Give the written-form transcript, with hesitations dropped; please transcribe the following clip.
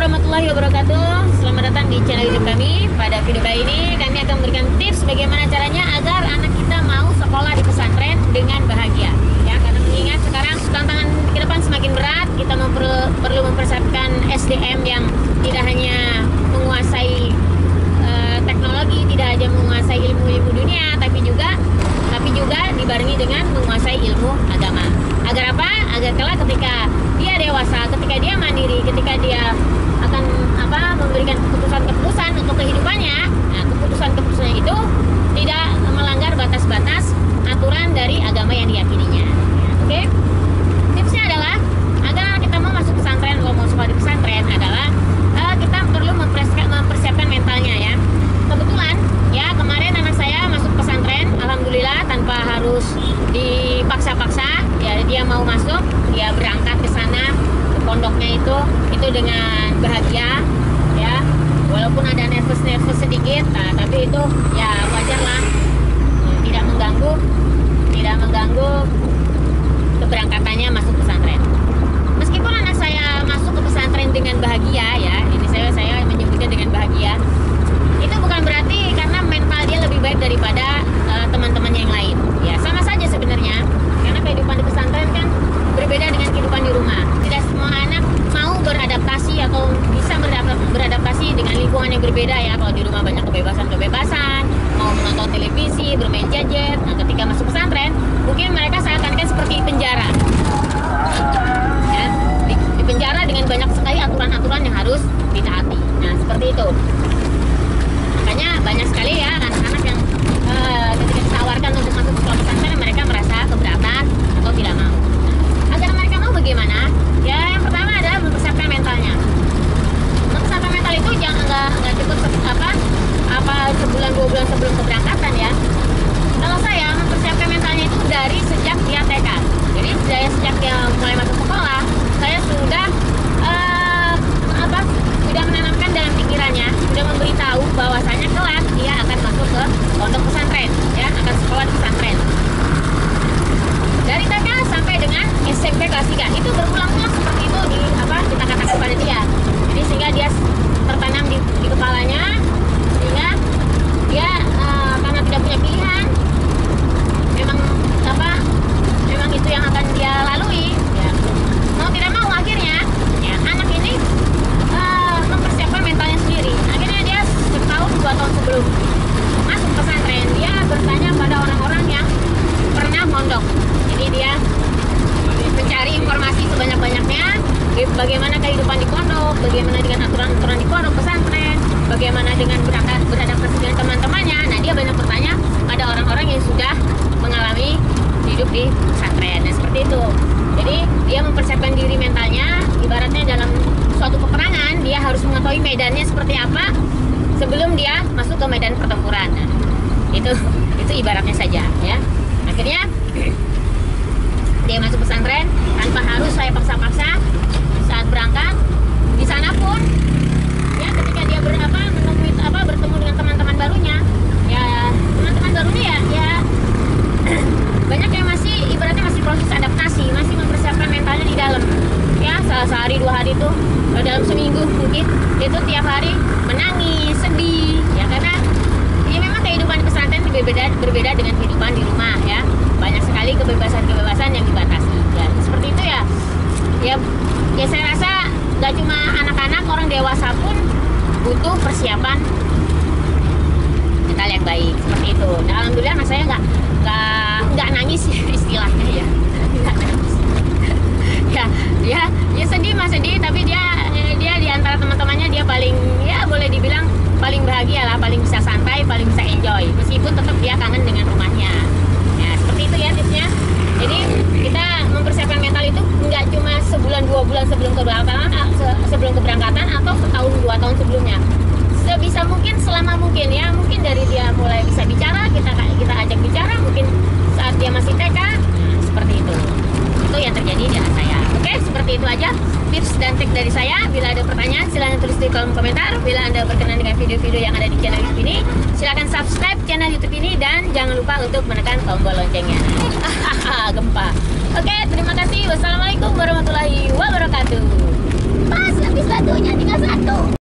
warahmatullahi wabarakatuh. Selamat datang di channel YouTube kami. Pada video kali ini kami akan memberikan tips bagaimana caranya agar anak kita mau sekolah di pesantren dengan bahagia. Ya, karena mengingat sekarang tantangan ke depan semakin berat, kita perlu mempersiapkan SDM yang tidak hanya menguasai teknologi, tidak hanya menguasai ilmu-ilmu dunia, tapi juga dibarengi dengan menguasai ilmu agama. Agar apa? Agar kelak ketika dia dewasa, ketika dia mandiri, ketika dia akan memberikan keputusan-keputusan untuk kehidupannya, nah keputusan-keputusannya itu tidak melanggar batas-batas aturan dari agama yang diyakininya. Oke? Tipsnya adalah agar kita mau masuk pesantren atau mau sekolah di pesantren adalah kita perlu mempersiapkan mentalnya ya. Kebetulan ya kemarin anak saya masuk pesantren, alhamdulillah tanpa harus dipaksa-paksa. Ya dia mau masuk, dia berangkat ke sana ke pondoknya itu dengan bahagia ya. Walaupun ada nervous sedikit, nah, tapi itu ya wajar lah, tidak mengganggu keberangkatannya masuk pesantren. Meskipun anak saya masuk ke pesantren dengan bahagia ya, ini saya menyebutnya dengan bahagia. Itu bukan berarti karena mental dia lebih baik daripada teman-temannya yang lain. Ya sama saja sebenarnya, karena kehidupan di pesantren kan berbeda dengan kehidupan di rumah. Tidak semua anak mau beradaptasi atau bisa beradaptasi dengan lingkungan yang berbeda ya. Kalau di rumah banyak kebebasan, mau menonton televisi, bermain gadget. Nah ketika masuk pesantren, mungkin mereka seakan-akan seperti di penjara. Ya, di penjara dengan banyak sekali aturan-aturan yang harus ditaati. Nah seperti itu. Makanya banyak sekali ya anak-anak yang ketika ditawarkan untuk masuk sekolah pesantren mereka merasa keberatan atau tidak mau. Agar mereka mau bagaimana? Ya yang pertama adalah mempersiapkan mentalnya. Mempersiapkan mental itu jangan nggak cukup sebulan 2 bulan sebelum keberangkatan ya. Kalau saya mempersiapkan mentalnya itu dari sejak dia TK. Jadi sejak dia mulai masuk sekolah, saya sudah menanamkan dalam pikirannya, sudah memberitahu bahwasanya kelak dia akan masuk ke pondok pesantren, ya akan sekolah di pesantren. Dari TK sampai dengan SMP kelas 3 itu berulang-ulang seperti itu kita katakan kepada dia. Jadi sehingga dia tertanam di kepalanya, sehingga dia karena tidak punya pilihan, memang itu yang akan dia lalui. Ya. Mau tidak mau akhirnya ya anak ini mempersiapkan mentalnya sendiri. Akhirnya dia setahun 2 tahun sebelum masuk pesantren dia bertanya pada orang-orang yang pernah mondok. Jadi dia mencari informasi sebanyak-banyaknya bagaimana kehidupan di pondok, bagaimana dengan aturan-aturan di pondok pesantren, bagaimana dengan beradaptasi dengan teman-temannya. Nah dia banyak bertanya pada orang-orang yang sudah mengalami hidup di pesantren. Nah seperti itu. Jadi dia mempersiapkan diri mentalnya, ibaratnya dalam suatu peperangan dia harus mengetahui medannya seperti apa sebelum dia masuk ke medan pertempuran. Nah, itu ibaratnya saja ya. Akhirnya dia masuk pesantren tanpa harus saya paksa-paksa. Saat berangkat di sana pun ya ketika dia bertemu dengan teman-teman barunya ya, teman-teman barunya ya banyak yang masih ibaratnya masih proses adaptasi, masih mempersiapkan mentalnya di dalam ya. Sehari 2 hari itu dalam seminggu mungkin itu tiap hari menangis, sedih ya, karena ya memang kehidupan di pesantren berbeda dengan kehidupan di rumah ya. Banyak sekali kebebasan yang dibatasi ya. Seperti itu ya. Ya saya rasa gak cuma anak-anak, orang dewasa pun butuh persiapan mental yang baik seperti itu. Nah, alhamdulillah anak saya nggak nangis istilahnya ya. Nggak nangis. ya sedih tapi dia di antara teman-temannya dia paling ya boleh dibilang paling bahagia lah, paling bisa santai, paling bisa enjoy meskipun tetap dia kangen dengan rumahnya ya. Seperti itu ya tipsnya. Jadi kita mempersiapkan mental itu nggak cuma sebulan 2 bulan sebelum keberangkatan atau setahun 2 tahun sebelumnya. Sebisa mungkin, selama mungkin ya, mungkin dari dia mulai bisa bicara kita ajak bicara, mungkin saat dia masih TK. Nah, seperti itu yang terjadi di anak saya. Oke, seperti itu aja tips dan trik dari saya. Bila ada pertanyaan silahkan tulis di kolom komentar. Bila Anda berkenan dengan video-video yang ada di channel YouTube ini, silahkan subscribe channel YouTube ini dan jangan lupa untuk menekan tombol loncengnya. Gempa. Oke, terima kasih. Wassalamualaikum warahmatullahi wabarakatuh.